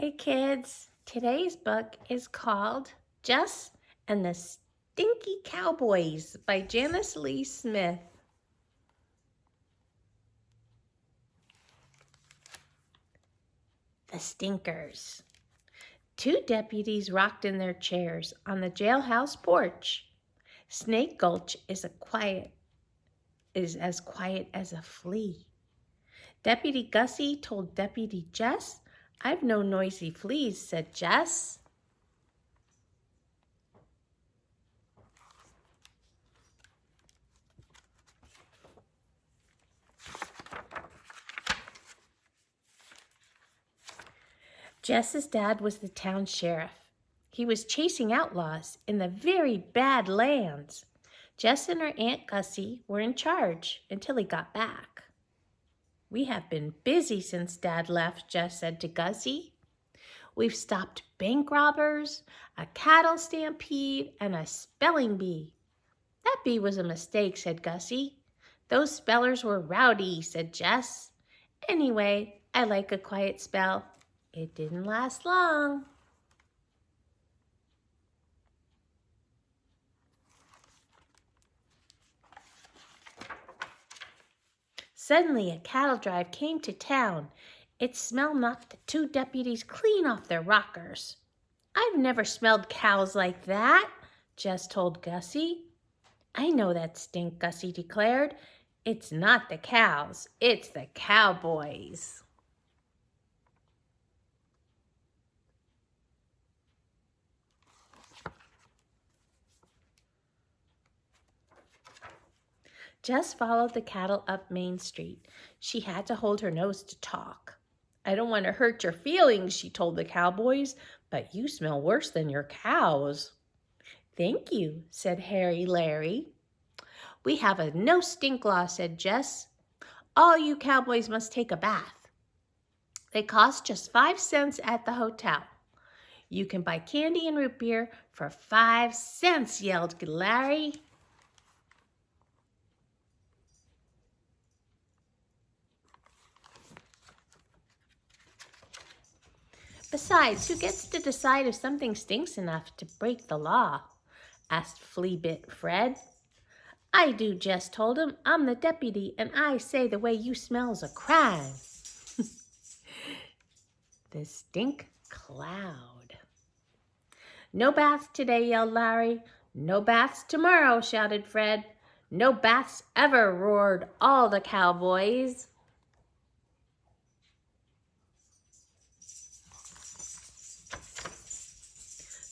Hey kids, today's book is called Jess and the Stinky Cowboys by Janice Lee Smith. The Stinkers. Two deputies rocked in their chairs on the jailhouse porch. Snake Gulch is as quiet as a flea. Deputy Gussie told Deputy Jess, "I've no noisy fleas," said Jess. Jess's dad was the town sheriff. He was chasing outlaws in the very bad lands. Jess and her Aunt Gussie were in charge until he got back. "We have been busy since Dad left," Jess said to Gussie. "We've stopped bank robbers, a cattle stampede, and a spelling bee." "That bee was a mistake," said Gussie. "Those spellers were rowdy," said Jess. "Anyway, I like a quiet spell." It didn't last long. Suddenly, a cattle drive came to town. Its smell knocked the two deputies clean off their rockers. "I've never smelled cows like that," Jess told Gussie. "I know that stink," Gussie declared. "It's not the cows, it's the Cowboys." Jess followed the cattle up Main Street. She had to hold her nose to talk. "I don't want to hurt your feelings," she told the Cowboys, "but you smell worse than your cows." "Thank you," said Harry Larry. "We have a no stink law," said Jess. "All you Cowboys must take a bath. They cost just 5 cents at the hotel." "You can buy candy and root beer for 5 cents, yelled Larry. "Besides, who gets to decide if something stinks enough to break the law?" asked Fleabit Fred. "I do," Jess told him. "I'm the deputy, and I say the way you smell's a crime." The stink cloud. "No baths today," yelled Larry. "No baths tomorrow," shouted Fred. "No baths ever," roared all the Cowboys.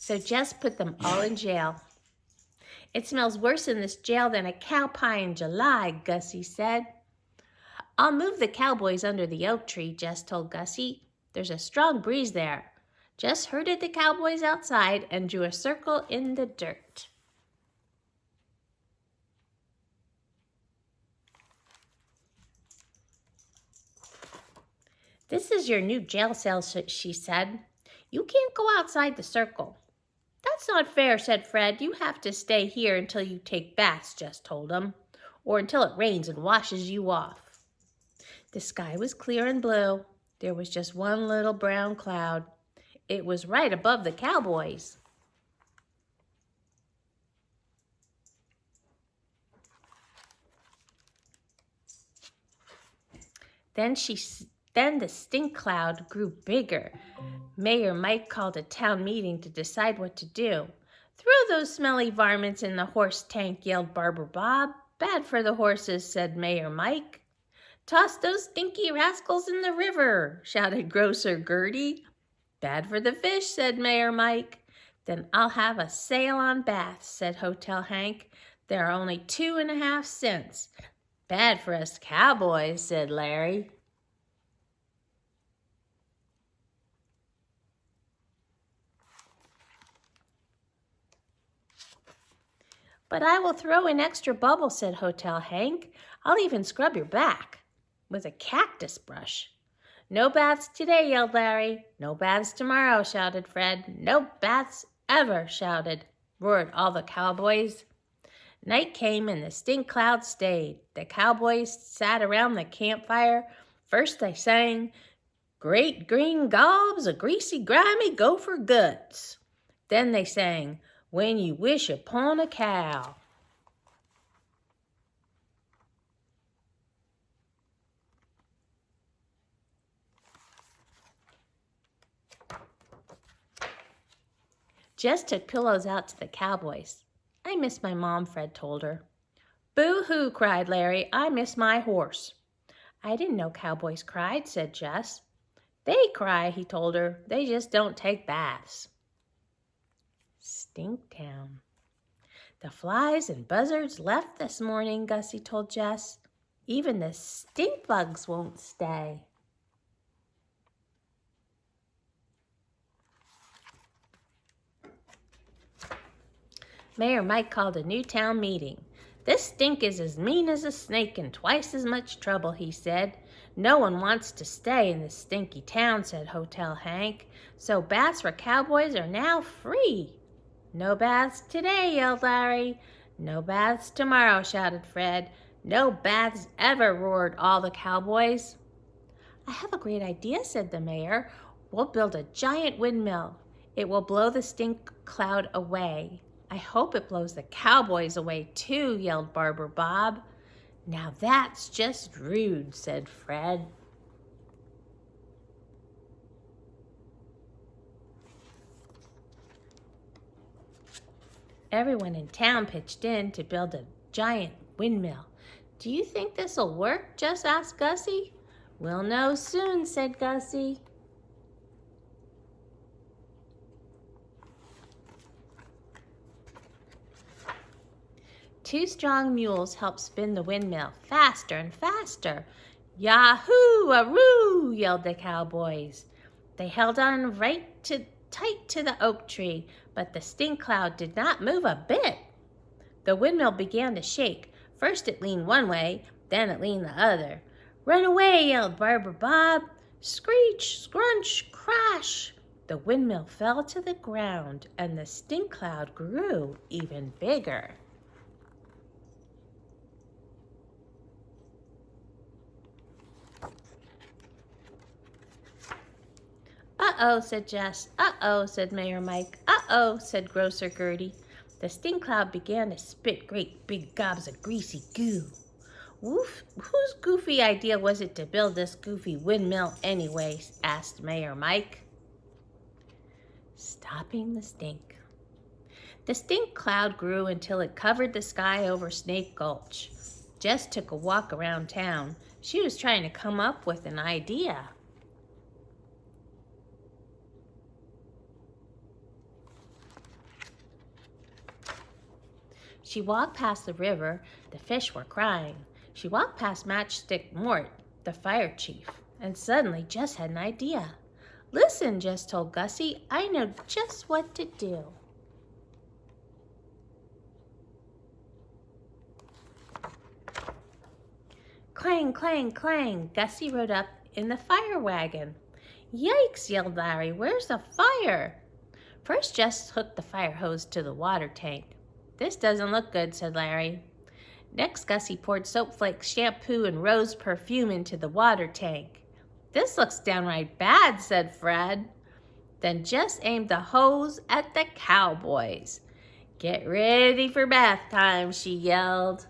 So Jess put them all in jail. "It smells worse in this jail than a cow pie in July," Gussie said. "I'll move the Cowboys under the oak tree," Jess told Gussie. "There's a strong breeze there." Jess herded the Cowboys outside and drew a circle in the dirt. "This is your new jail cell," she said. "You can't go outside the circle." "That's not fair," said Fred. "You have to stay here until you take baths," Jess told him, "or until it rains and washes you off." The sky was clear and blue. There was just one little brown cloud. It was right above the Cowboys. Then the stink cloud grew bigger. Mayor Mike called a town meeting to decide what to do. "Throw those smelly varmints in the horse tank," yelled Barber Bob. "Bad for the horses," said Mayor Mike. "Toss those stinky rascals in the river," shouted Grocer Gertie. "Bad for the fish," said Mayor Mike. "Then I'll have a sale on baths," said Hotel Hank. "There are only 2.5 cents. "Bad for us Cowboys," said Larry. "But I will throw in extra bubble," said Hotel Hank. "I'll even scrub your back with a cactus brush." "No baths today," yelled Larry. "No baths tomorrow," shouted Fred. "No baths ever," roared all the Cowboys. Night came and the stink cloud stayed. The Cowboys sat around the campfire. First they sang, Great green gobs of greasy, grimy gopher guts. Then they sang, When You Wish Upon a Cow. Jess took pillows out to the Cowboys. I miss my mom, Fred told her. Boo-hoo, cried Larry. I miss my horse. I didn't know cowboys cried, said Jess. They cry, he told her. They just don't take baths. Stinktown. The flies and buzzards left this morning, Gussie told Jess. Even the stink bugs won't stay. Mayor Mike called a new town meeting. This stink is as mean as a snake and twice as much trouble, he said. No one wants to stay in this stinky town, said Hotel Hank. So baths for cowboys are now free. No baths today, yelled Larry. No baths tomorrow, shouted Fred. No baths ever, roared all the cowboys. I have a great idea, said the mayor. We'll build a giant windmill. It will blow the stink cloud away. I hope it blows the cowboys away too, yelled Barber Bob. Now that's just rude, said Fred. Everyone in town pitched in to build a giant windmill. Do you think this'll work? Jess asked Gussie. We'll know soon, said Gussie. Two strong mules helped spin the windmill faster and faster. Yahoo-aroo, yelled the cowboys. They held on tight to the oak tree, but the stink cloud did not move a bit. The windmill began to shake. First it leaned one way, then it leaned the other. Run away, yelled Barber Bob. Screech, scrunch, crash. The windmill fell to the ground, and the stink cloud grew even bigger. Uh-oh, said Jess. Uh-oh, said Mayor Mike. Uh-oh, said Grocer Gertie. The stink cloud began to spit great big gobs of greasy goo. Woof, whose goofy idea was it to build this goofy windmill anyway? Asked Mayor Mike. Stopping the stink. The stink cloud grew until it covered the sky over Snake Gulch. Jess took a walk around town. She was trying to come up with an idea. She walked past the river. The fish were crying. She walked past Matchstick Mort, the fire chief, and suddenly Jess had an idea. Listen, Jess told Gussie, I know just what to do. Clang, clang, clang. Gussie rode up in the fire wagon. Yikes, yelled Larry. Where's the fire? First, Jess hooked the fire hose to the water tank. This doesn't look good, said Larry. Next, Gussie poured soap flakes, shampoo, and rose perfume into the water tank. This looks downright bad, said Fred. Then Jess aimed the hose at the cowboys. Get ready for bath time, she yelled.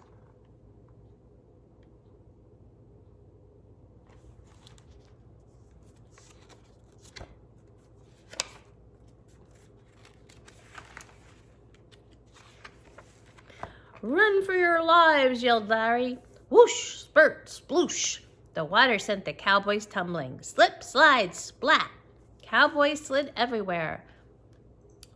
Run for your lives, yelled Larry. Whoosh, spurt, sploosh. The water sent the cowboys tumbling. Slip, slide, splat. Cowboys slid everywhere.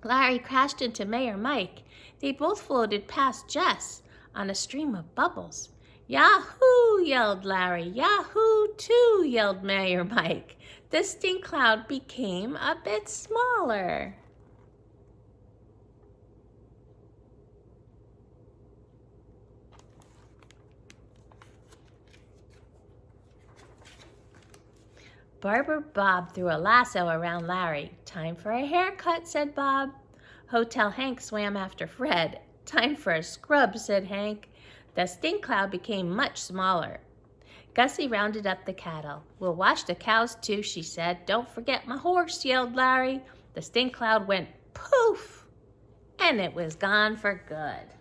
Larry crashed into Mayor Mike. They both floated past Jess on a stream of bubbles. Yahoo, yelled Larry. Yahoo, too, yelled Mayor Mike. The stink cloud became a bit smaller. Barber Bob threw a lasso around Larry. Time for a haircut, said Bob. Hotel Hank swam after Fred. Time for a scrub, said Hank. The stink cloud became much smaller. Gussie rounded up the cattle. "We'll wash the cows too," she said. "Don't forget my horse," yelled Larry. The stink cloud went poof, and it was gone for good.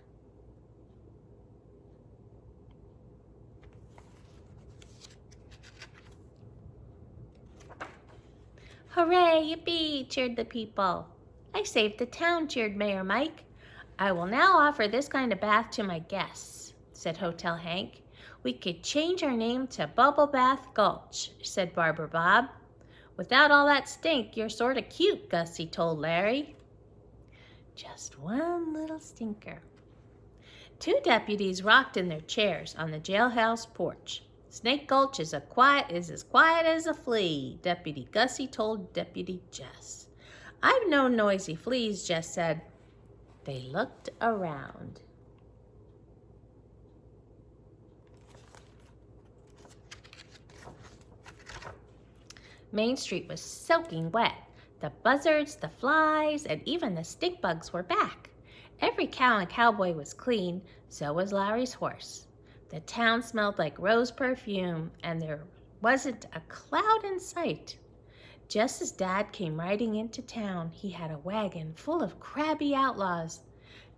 "Hooray, yippee!" cheered the people. "I saved the town," cheered Mayor Mike. "I will now offer this kind of bath to my guests," said Hotel Hank. "We could change our name to Bubble Bath Gulch," said Barber Bob. "Without all that stink, you're sort of cute," Gussie told Larry. Just one little stinker. Two deputies rocked in their chairs on the jailhouse porch. "Snake Gulch is as quiet as a flea," Deputy Gussie told Deputy Jess. "I've known noisy fleas," Jess said. They looked around. Main Street was soaking wet. The buzzards, the flies, and even the stink bugs were back. Every cow and cowboy was clean, so was Larry's horse. The town smelled like rose perfume, and there wasn't a cloud in sight. Jess's dad came riding into town. He had a wagon full of crabby outlaws.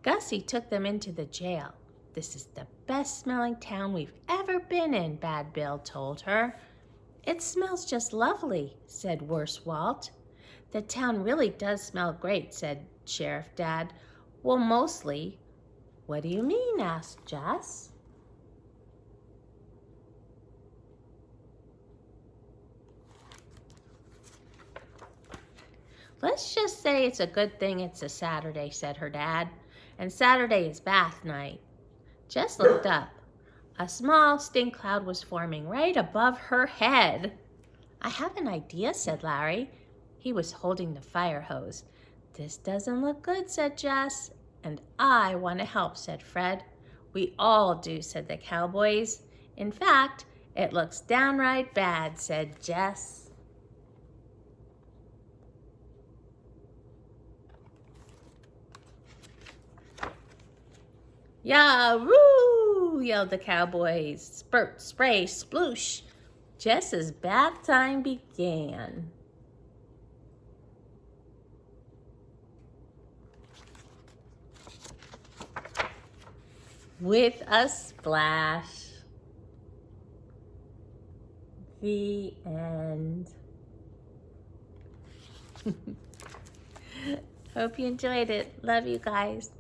Gussie took them into the jail. "This is the best-smelling town we've ever been in," Bad Bill told her. "It smells just lovely," said Worse Walt. "The town really does smell great," said Sheriff Dad. "Well, mostly." "What do you mean?" asked Jess. "Let's just say it's a good thing it's a Saturday," said her dad. "And Saturday is bath night." Jess looked up. A small stink cloud was forming right above her head. "I have an idea," said Larry. He was holding the fire hose. "This doesn't look good," said Jess. "And I want to help," said Fred. "We all do," said the Cowboys. "In fact, it looks downright bad," said Jess. "Yah-roo!" yelled the Cowboys. Spurt, spray, sploosh. Jess's bath time began. With a splash. The end. Hope you enjoyed it. Love you guys.